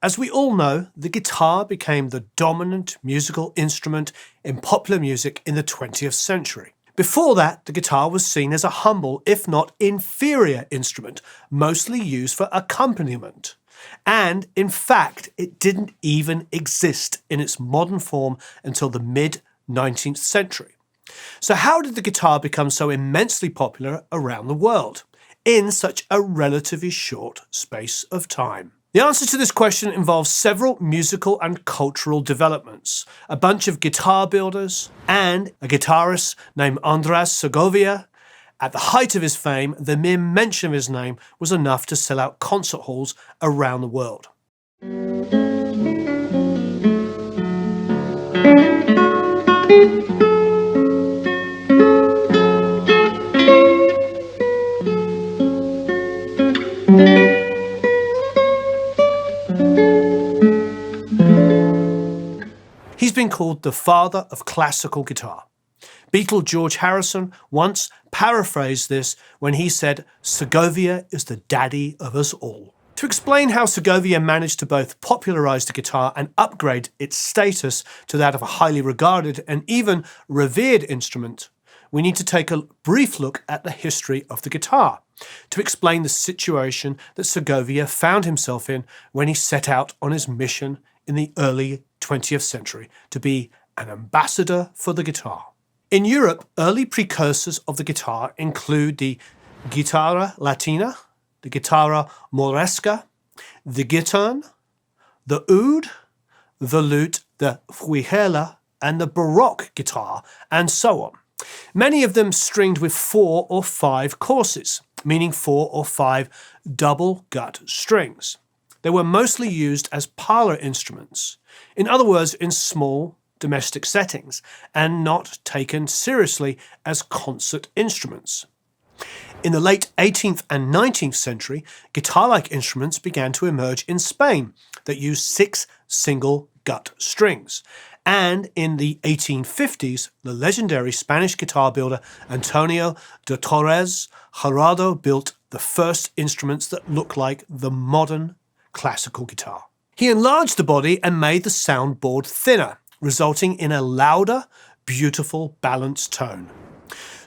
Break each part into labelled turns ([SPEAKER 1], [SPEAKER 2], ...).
[SPEAKER 1] As we all know, the guitar became the dominant musical instrument in popular music in the 20th century. Before that, the guitar was seen as a humble, if not inferior instrument, mostly used for accompaniment. And, in fact, it didn't even exist in its modern form until the mid-19th century. So how did the guitar become so immensely popular around the world in such a relatively short space of time? The answer to this question involves several musical and cultural developments, a bunch of guitar builders, and a guitarist named Andrés Segovia. At the height of his fame, the mere mention of his name was enough to sell out concert halls around the world. He's been called the father of classical guitar. Beatle George Harrison once paraphrased this when he said, "Segovia is the daddy of us all." To explain how Segovia managed to both popularize the guitar and upgrade its status to that of a highly regarded and even revered instrument, we need to take a brief look at the history of the guitar to explain the situation that Segovia found himself in when he set out on his mission in the early 20th century to be an ambassador for the guitar. In Europe, early precursors of the guitar include the guitarra latina, the guitarra moresca, the guitarn, the oud, the lute, the fuihela, and the Baroque guitar, and so on. Many of them stringed with 4 or 5 courses, meaning 4 or 5 double gut strings. They were mostly used as parlor instruments, in other words, in small domestic settings, and not taken seriously as concert instruments. In the late 18th and 19th century, guitar-like instruments began to emerge in Spain that used 6 single gut strings. And in the 1850s, the legendary Spanish guitar builder Antonio de Torres Jurado built the first instruments that look like the modern classical guitar. He enlarged the body and made the soundboard thinner, resulting in a louder, beautiful, balanced tone.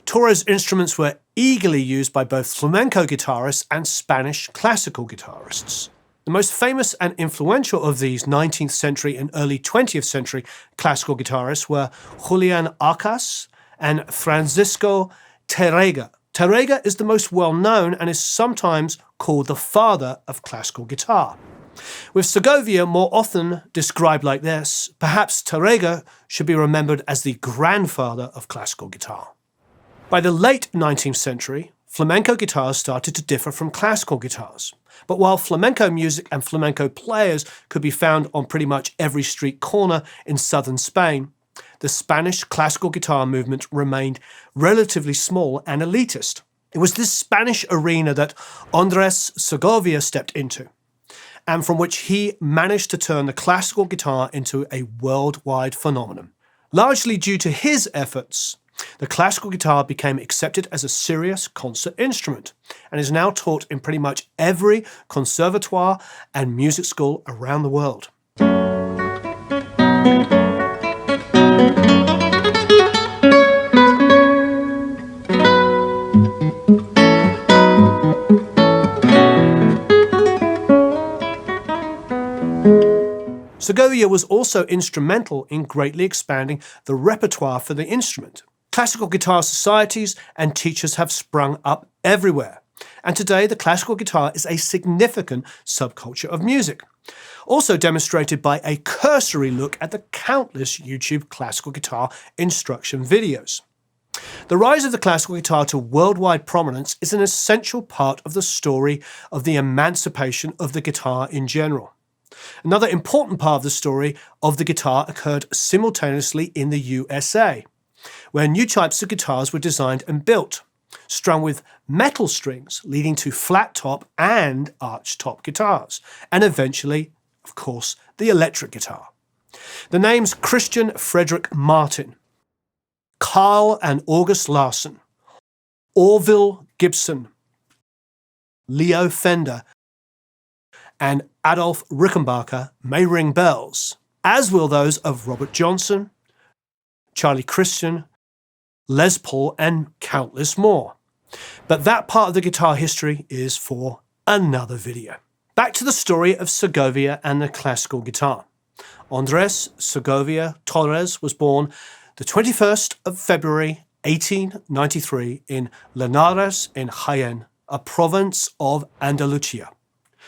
[SPEAKER 1] Torres' instruments were eagerly used by both flamenco guitarists and Spanish classical guitarists. The most famous and influential of these 19th century and early 20th century classical guitarists were Julian Arcas and Francisco Tárrega. Tárrega is the most well-known and is sometimes called the father of classical guitar. With Segovia more often described like this, perhaps Tárrega should be remembered as the grandfather of classical guitar. By the late 19th century, flamenco guitars started to differ from classical guitars. But while flamenco music and flamenco players could be found on pretty much every street corner in southern Spain, the Spanish classical guitar movement remained relatively small and elitist. It was this Spanish arena that Andrés Segovia stepped into, and from which he managed to turn the classical guitar into a worldwide phenomenon. Largely due to his efforts, the classical guitar became accepted as a serious concert instrument and is now taught in pretty much every conservatoire and music school around the world. Segovia was also instrumental in greatly expanding the repertoire for the instrument. Classical guitar societies and teachers have sprung up everywhere, and today the classical guitar is a significant subculture of music, also demonstrated by a cursory look at the countless YouTube classical guitar instruction videos. The rise of the classical guitar to worldwide prominence is an essential part of the story of the emancipation of the guitar in general. Another important part of the story of the guitar occurred simultaneously in the USA, where new types of guitars were designed and built, strung with metal strings, leading to flat-top and arch-top guitars, and eventually, of course, the electric guitar. The names Christian Frederick Martin, Carl and August Larson, Orville Gibson, Leo Fender, and Adolf Rickenbacker may ring bells, as will those of Robert Johnson, Charlie Christian, Les Paul, and countless more. But that part of the guitar history is for another video. Back to the story of Segovia and the classical guitar. Andrés Segovia Torres was born the 21st of February 1893 in Linares in Jaén, a province of Andalusia.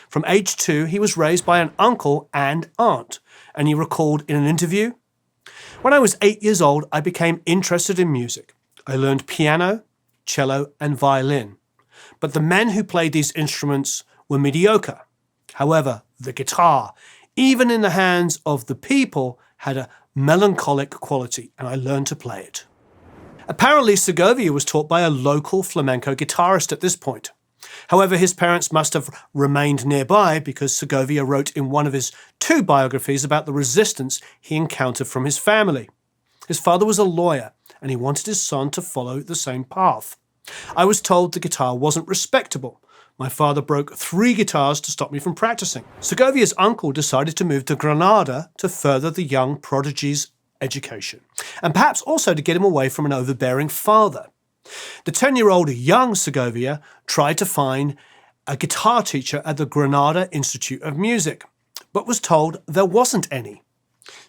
[SPEAKER 1] From age 2, he was raised by an uncle and aunt, and he recalled in an interview, "When I was 8 years old, I became interested in music. I learned piano, cello, and violin. But the men who played these instruments were mediocre. However, the guitar, even in the hands of the people, had a melancholic quality, and I learned to play it." Apparently, Segovia was taught by a local flamenco guitarist at this point. However, his parents must have remained nearby because Segovia wrote in one of his 2 biographies about the resistance he encountered from his family. His father was a lawyer, and he wanted his son to follow the same path. "I was told the guitar wasn't respectable. My father broke 3 guitars to stop me from practicing." Segovia's uncle decided to move to Granada to further the young prodigy's education, and perhaps also to get him away from an overbearing father. The 10-year-old young Segovia tried to find a guitar teacher at the Granada Institute of Music, but was told there wasn't any.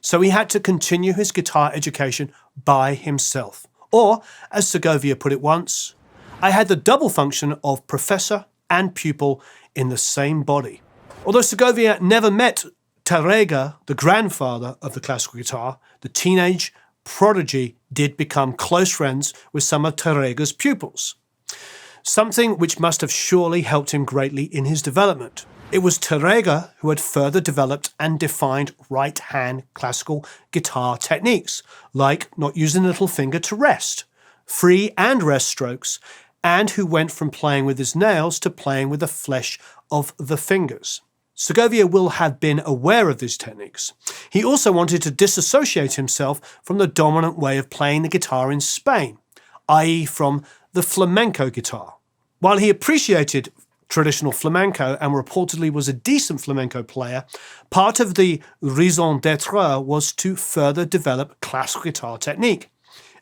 [SPEAKER 1] So he had to continue his guitar education by himself. Or, as Segovia put it once, "I had the double function of professor and pupil in the same body." Although Segovia never met Tárrega, the grandfather of the classical guitar, the teenage prodigy did become close friends with some of Tárrega's pupils, something which must have surely helped him greatly in his development. It was Tárrega who had further developed and defined right-hand classical guitar techniques, like not using the little finger to rest, free and rest strokes, and who went from playing with his nails to playing with the flesh of the fingers. Segovia will have been aware of these techniques. He also wanted to disassociate himself from the dominant way of playing the guitar in Spain, i.e. from the flamenco guitar. While he appreciated traditional flamenco and reportedly was a decent flamenco player, part of the raison d'être was to further develop classical guitar technique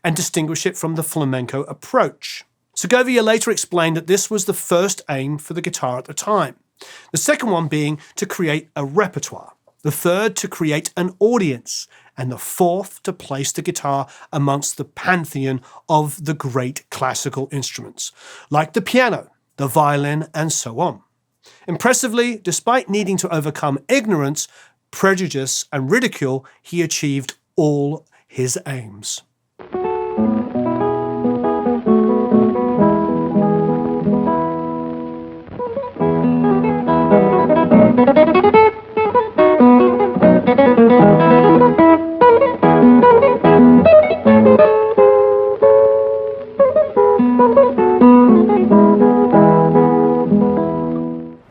[SPEAKER 1] and distinguish it from the flamenco approach. Segovia later explained that this was the first aim for the guitar at the time. The second one being to create a repertoire, the third to create an audience, and the fourth to place the guitar amongst the pantheon of the great classical instruments, like the piano, the violin, and so on. Impressively, despite needing to overcome ignorance, prejudice, and ridicule, he achieved all his aims.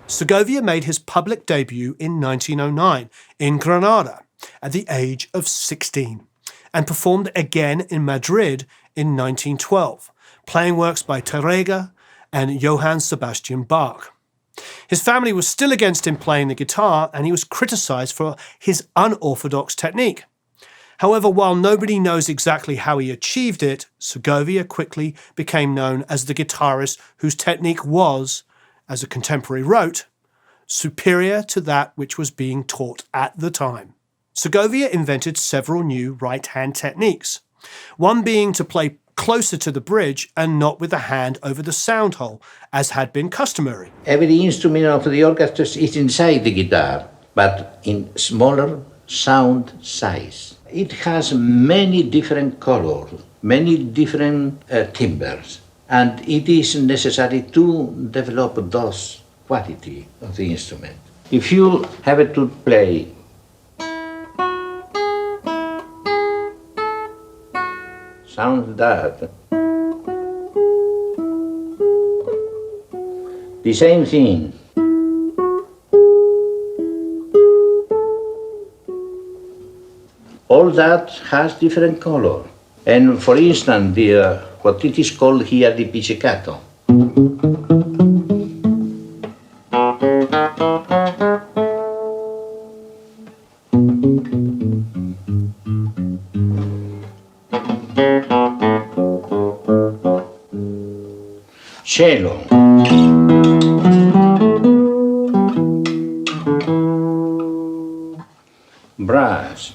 [SPEAKER 1] Segovia made his public debut in 1909 in Granada at the age of 16 and performed again in Madrid in 1912, playing works by Tárrega and Johann Sebastian Bach. His family was still against him playing the guitar, and he was criticized for his unorthodox technique. However, while nobody knows exactly how he achieved it, Segovia quickly became known as the guitarist whose technique was, as a contemporary wrote, superior to that which was being taught at the time. Segovia invented several new right-hand techniques, one being to play closer to the bridge and not with the hand over the sound hole, as had been customary.
[SPEAKER 2] Every instrument of the orchestra is inside the guitar, but in smaller sound size. It has many different colors, many different timbres, and it is necessary to develop those quality of the instrument. If you have to play sounds that the same thing. All that has different color. And for instance, what it is called here the pizzicato. Cello. Brass.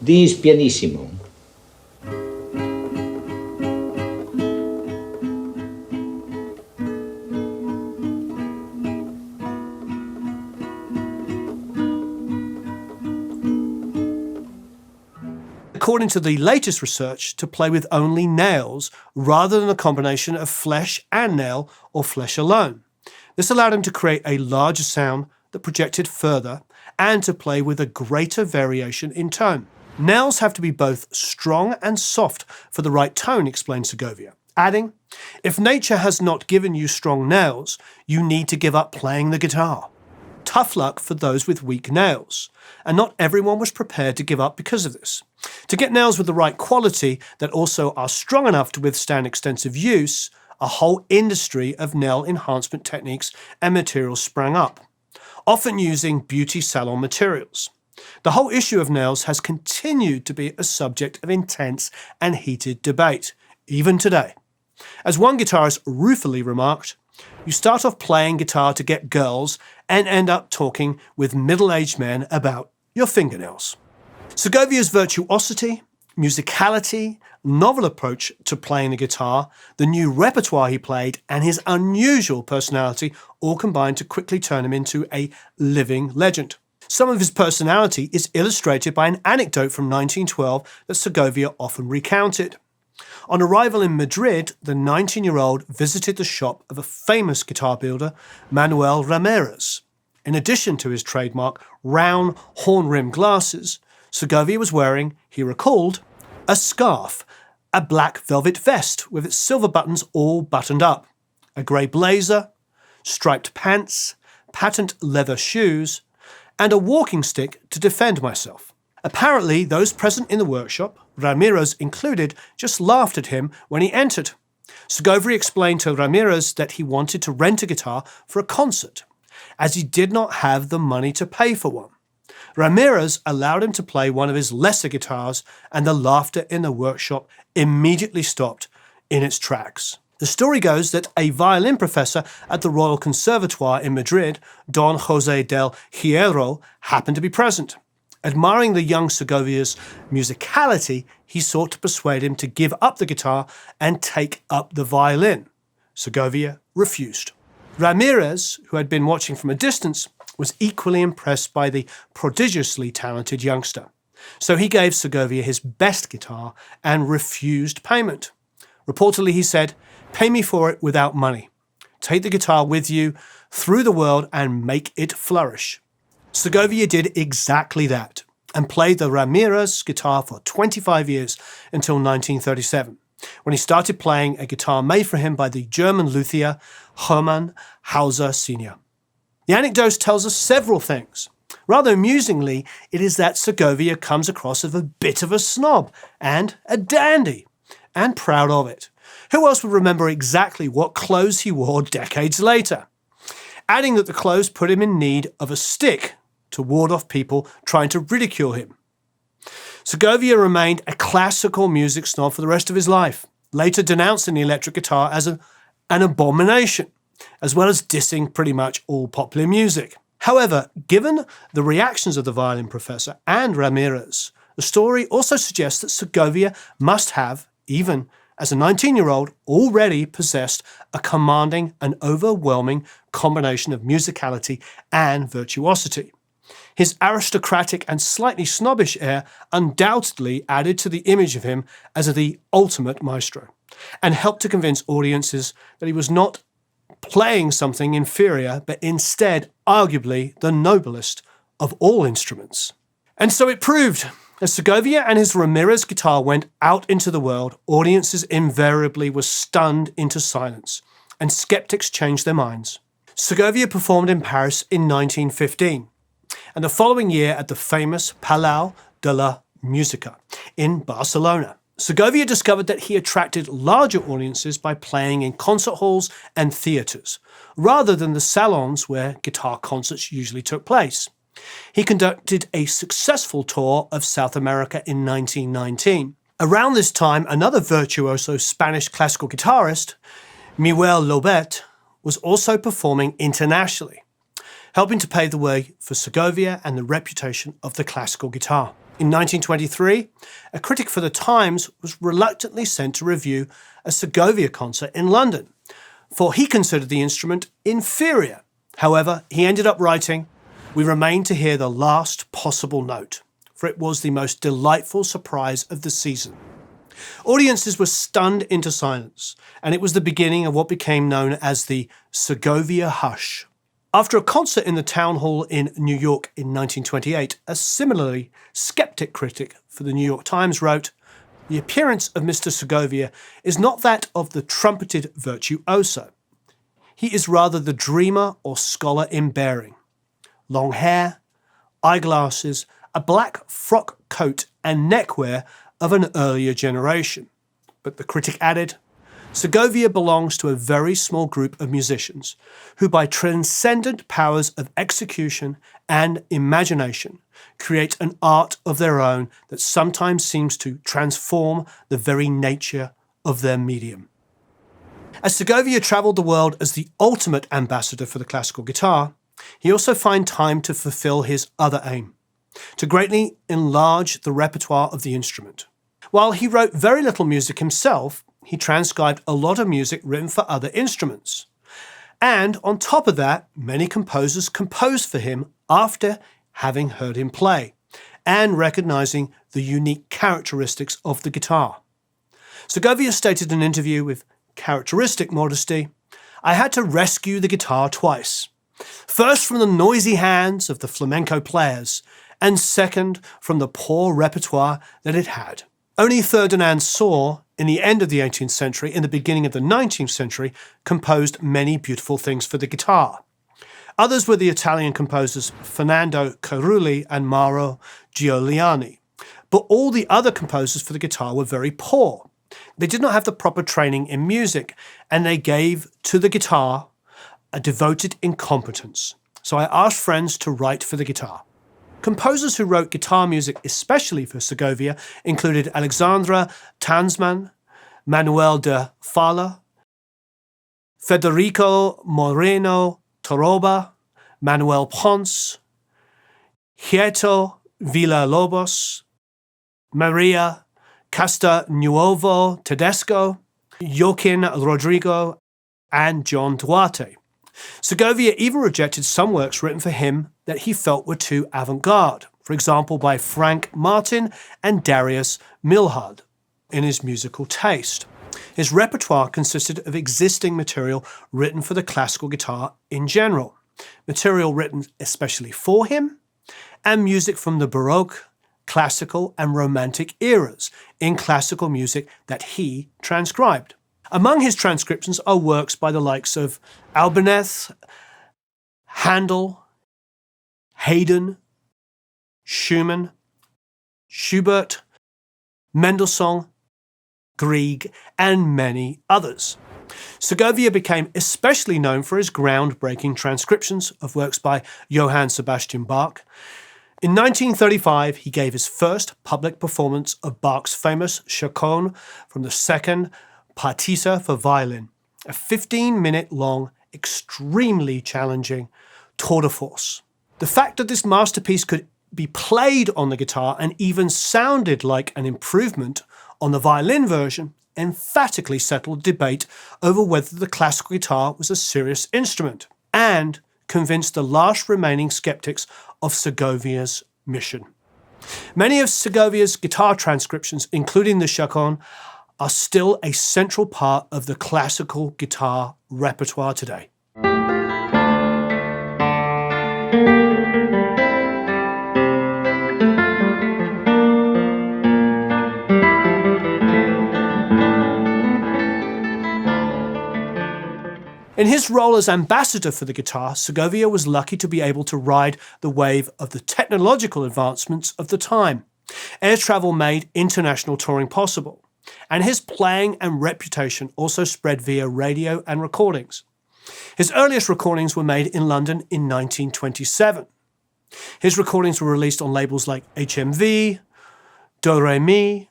[SPEAKER 2] This pianissimo.
[SPEAKER 1] According to the latest research, to play with only nails rather than a combination of flesh and nail or flesh alone. This allowed him to create a larger sound that projected further and to play with a greater variation in tone. Nails have to be both strong and soft for the right tone, explained Segovia, adding, "If nature has not given you strong nails, you need to give up playing the guitar." Tough luck for those with weak nails, and not everyone was prepared to give up because of this. To get nails with the right quality that also are strong enough to withstand extensive use, a whole industry of nail enhancement techniques and materials sprang up, often using beauty salon materials. The whole issue of nails has continued to be a subject of intense and heated debate, even today. As one guitarist ruefully remarked, "You start off playing guitar to get girls and end up talking with middle-aged men about your fingernails." Segovia's virtuosity, musicality, novel approach to playing the guitar, the new repertoire he played, and his unusual personality all combined to quickly turn him into a living legend. Some of his personality is illustrated by an anecdote from 1912 that Segovia often recounted. On arrival in Madrid, the 19-year-old visited the shop of a famous guitar builder, Manuel Ramirez. In addition to his trademark round horn-rimmed glasses, Segovia was wearing, he recalled, a scarf, a black velvet vest with its silver buttons all buttoned up, a grey blazer, striped pants, patent leather shoes, and a walking stick to defend myself. Apparently, those present in the workshop, Ramirez included, just laughed at him when he entered. Segovia explained to Ramirez that he wanted to rent a guitar for a concert, as he did not have the money to pay for one. Ramirez allowed him to play one of his lesser guitars, and the laughter in the workshop immediately stopped in its tracks. The story goes that a violin professor at the Royal Conservatoire in Madrid, Don José del Hierro, happened to be present. Admiring the young Segovia's musicality, he sought to persuade him to give up the guitar and take up the violin. Segovia refused. Ramirez, who had been watching from a distance, was equally impressed by the prodigiously talented youngster. So he gave Segovia his best guitar and refused payment. Reportedly, he said, "Pay me for it without money. Take the guitar with you through the world and make it flourish." Segovia did exactly that and played the Ramirez guitar for 25 years until 1937, when he started playing a guitar made for him by the German luthier Hermann Hauser Sr. The anecdote tells us several things. Rather amusingly, it is that Segovia comes across as a bit of a snob and a dandy, and proud of it. Who else would remember exactly what clothes he wore decades later? Adding that the clothes put him in need of a stick to ward off people trying to ridicule him. Segovia remained a classical music snob for the rest of his life, later denouncing the electric guitar as an abomination, as well as dissing pretty much all popular music. However, given the reactions of the violin professor and Ramirez, the story also suggests that Segovia must have, even as a 19-year-old, already possessed a commanding and overwhelming combination of musicality and virtuosity. His aristocratic and slightly snobbish air undoubtedly added to the image of him as the ultimate maestro, and helped to convince audiences that he was not playing something inferior, but instead arguably the noblest of all instruments. And so it proved. As Segovia and his Ramirez guitar went out into the world, audiences invariably were stunned into silence, and skeptics changed their minds. Segovia performed in Paris in 1915, and the following year at the famous Palau de la Música in Barcelona. Segovia discovered that he attracted larger audiences by playing in concert halls and theatres, rather than the salons where guitar concerts usually took place. He conducted a successful tour of South America in 1919. Around this time, another virtuoso Spanish classical guitarist, Miguel Lobet, was also performing internationally, helping to pave the way for Segovia and the reputation of the classical guitar. In 1923, a critic for the Times was reluctantly sent to review a Segovia concert in London, for he considered the instrument inferior. However, he ended up writing, "We remain to hear the last possible note, for it was the most delightful surprise of the season." Audiences were stunned into silence, and it was the beginning of what became known as the Segovia Hush. After a concert in the Town Hall in New York in 1928, a similarly skeptic critic for the New York Times wrote, "The appearance of Mr. Segovia is not that of the trumpeted virtuoso. He is rather the dreamer or scholar in bearing. Long hair, eyeglasses, a black frock coat and neckwear of an earlier generation." But the critic added, "Segovia belongs to a very small group of musicians who, by transcendent powers of execution and imagination, create an art of their own that sometimes seems to transform the very nature of their medium." As Segovia traveled the world as the ultimate ambassador for the classical guitar, he also found time to fulfill his other aim, to greatly enlarge the repertoire of the instrument. While he wrote very little music himself, he transcribed a lot of music written for other instruments. And on top of that, many composers composed for him after having heard him play and recognizing the unique characteristics of the guitar. Segovia stated in an interview with characteristic modesty, "I had to rescue the guitar twice. First from the noisy hands of the flamenco players, and second from the poor repertoire that it had. Only Ferdinand Saw, in the end of the 18th century and the beginning of the 19th century, composed many beautiful things for the guitar. Others were the Italian composers Fernando Carulli and Mauro Giuliani. But all the other composers for the guitar were very poor. They did not have the proper training in music, and they gave to the guitar a devoted incompetence. So I asked friends to write for the guitar." Composers who wrote guitar music especially for Segovia included Alexandra Tansman, Manuel de Falla, Federico Moreno Toroba, Manuel Ponce, Hieto Villalobos, Maria Castanuovo Tedesco, Joaquin Rodrigo, and John Duarte. Segovia even rejected some works written for him that he felt were too avant-garde, for example by Frank Martin and Darius Milhaud, in his musical taste. His repertoire consisted of existing material written for the classical guitar in general, material written especially for him, and music from the Baroque, classical, and Romantic eras in classical music that he transcribed. Among his transcriptions are works by the likes of Albanese, Handel, Haydn, Schumann, Schubert, Mendelssohn, Grieg, and many others. Segovia became especially known for his groundbreaking transcriptions of works by Johann Sebastian Bach. In 1935, he gave his first public performance of Bach's famous Chaconne from the Second Partita for violin, a 15-minute-long, extremely challenging tour de force. The fact that this masterpiece could be played on the guitar and even sounded like an improvement on the violin version emphatically settled debate over whether the classical guitar was a serious instrument and convinced the last remaining skeptics of Segovia's mission. Many of Segovia's guitar transcriptions, including the Chaconne, are still a central part of the classical guitar repertoire today. In his role as ambassador for the guitar, Segovia was lucky to be able to ride the wave of the technological advancements of the time. Air travel made international touring possible. and his playing and reputation also spread via radio and recordings. His earliest recordings were made in London in 1927. His recordings were released on labels like HMV, Do Re Mi,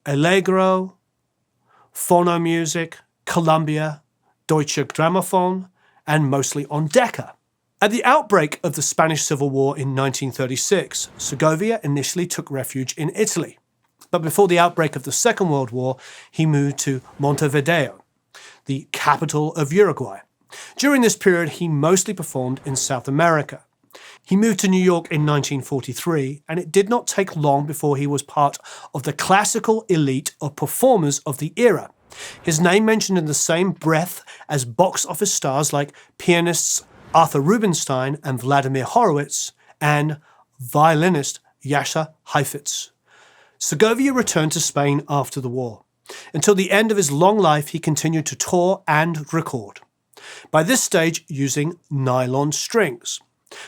[SPEAKER 1] Allegro, Phono Music, Columbia, Deutsche Grammophon, and mostly on Decca. At the outbreak of the Spanish Civil War in 1936, Segovia initially took refuge in Italy. But before the outbreak of the Second World War, he moved to Montevideo, the capital of Uruguay. During this period, he mostly performed in South America. He moved to New York in 1943, and it did not take long before he was part of the classical elite of performers of the era. His name mentioned in the same breath as box office stars like pianists Arthur Rubinstein and Vladimir Horowitz, and violinist Jascha Heifetz. Segovia returned to Spain after the war. Until the end of his long life, he continued to tour and record, by this stage using nylon strings.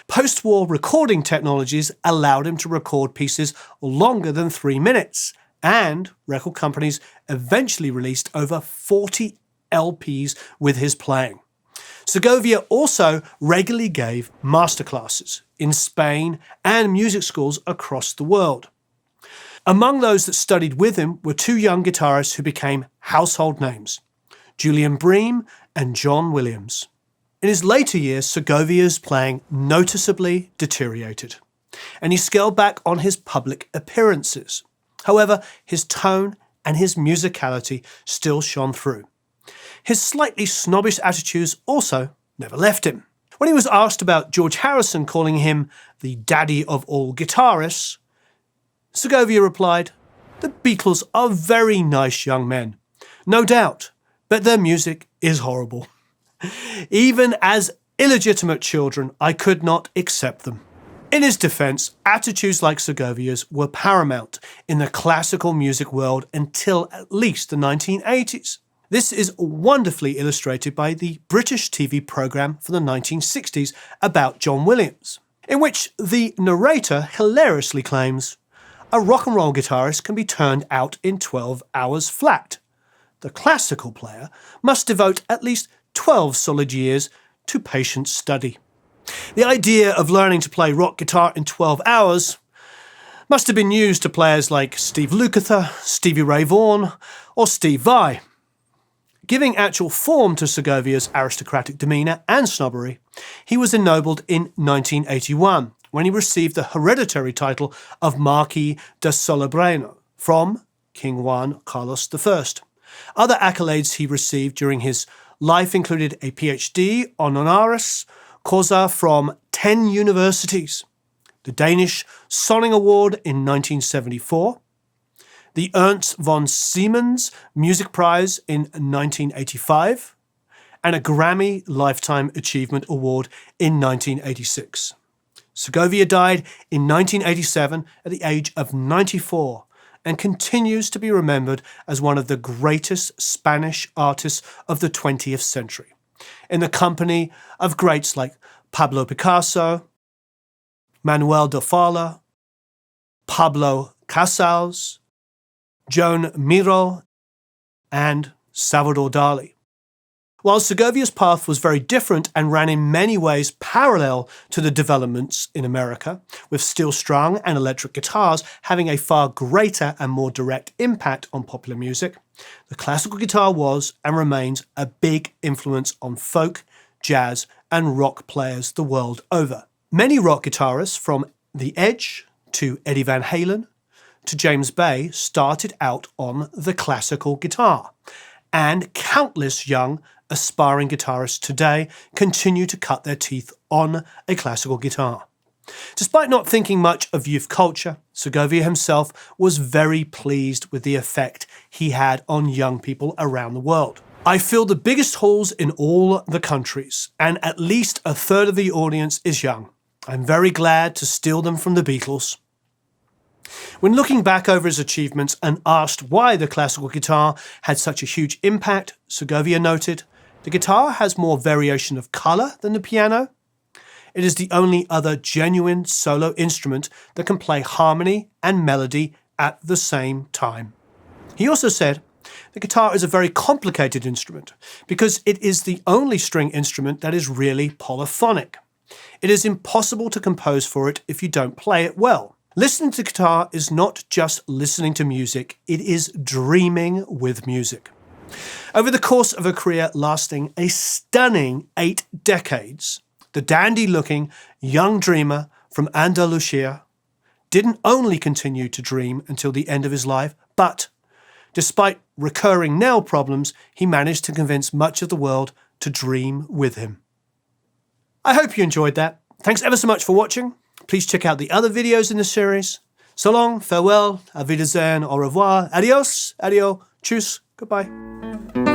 [SPEAKER 1] Post-war recording technologies allowed him to record pieces longer than 3 minutes, and record companies eventually released over 40 LPs with his playing. Segovia also regularly gave masterclasses in Spain and music schools across the world. Among those that studied with him were two young guitarists who became household names, Julian Bream and John Williams. In his later years, Segovia's playing noticeably deteriorated, and he scaled back on his public appearances. However, his tone and his musicality still shone through. His slightly snobbish attitudes also never left him. When he was asked about George Harrison calling him the daddy of all guitarists, Segovia replied, "The Beatles are very nice young men, no doubt, but their music is horrible. Even as illegitimate children, I could not accept them." In his defense, attitudes like Segovia's were paramount in the classical music world until at least the 1980s. This is wonderfully illustrated by the British TV programme for the 1960s about John Williams, in which the narrator hilariously claims, "A rock and roll guitarist can be turned out in 12 hours flat. The classical player must devote at least 12 solid years to patient study." The idea of learning to play rock guitar in 12 hours must have been news to players like Steve Lukather, Stevie Ray Vaughan, or Steve Vai. Giving actual form to Segovia's aristocratic demeanour and snobbery, he was ennobled in 1981 when he received the hereditary title of Marquis de Solebrano from King Juan Carlos I. Other accolades he received during his life included a PhD honoris causa from 10 universities, the Danish Sonning Award in 1974, the Ernst von Siemens Music Prize in 1985, and a Grammy Lifetime Achievement Award in 1986. Segovia died in 1987 at the age of 94 and continues to be remembered as one of the greatest Spanish artists of the 20th century, in the company of greats like Pablo Picasso, Manuel de Falla, Pablo Casals, Joan Miró, and Salvador Dali. While Segovia's path was very different and ran in many ways parallel to the developments in America, with steel-strung and electric guitars having a far greater and more direct impact on popular music, the classical guitar was and remains a big influence on folk, jazz, and rock players the world over. Many rock guitarists, from The Edge to Eddie Van Halen to James Bay, started out on the classical guitar, and countless young aspiring guitarists today continue to cut their teeth on a classical guitar. Despite not thinking much of youth culture, Segovia himself was very pleased with the effect he had on young people around the world. "I fill the biggest halls in all the countries, and at least a third of the audience is young. I'm very glad to steal them from the Beatles." When looking back over his achievements and asked why the classical guitar had such a huge impact, Segovia noted, "The guitar has more variation of colour than the piano. It is the only other genuine solo instrument that can play harmony and melody at the same time. He also said, the guitar is a very complicated instrument because it is the only string instrument that is really polyphonic. It is impossible to compose for it if you don't play it well. Listening to guitar is not just listening to music, it is dreaming with music. Over the course of a career lasting a stunning 8 decades, the dandy-looking young dreamer from Andalusia didn't only continue to dream until the end of his life, but despite recurring nail problems, he managed to convince much of the world to dream with him. I hope you enjoyed that. Thanks ever so much for watching. Please check out the other videos in the series. So long, farewell, auf Wiedersehen, au revoir, adios, adio, tschüss, goodbye.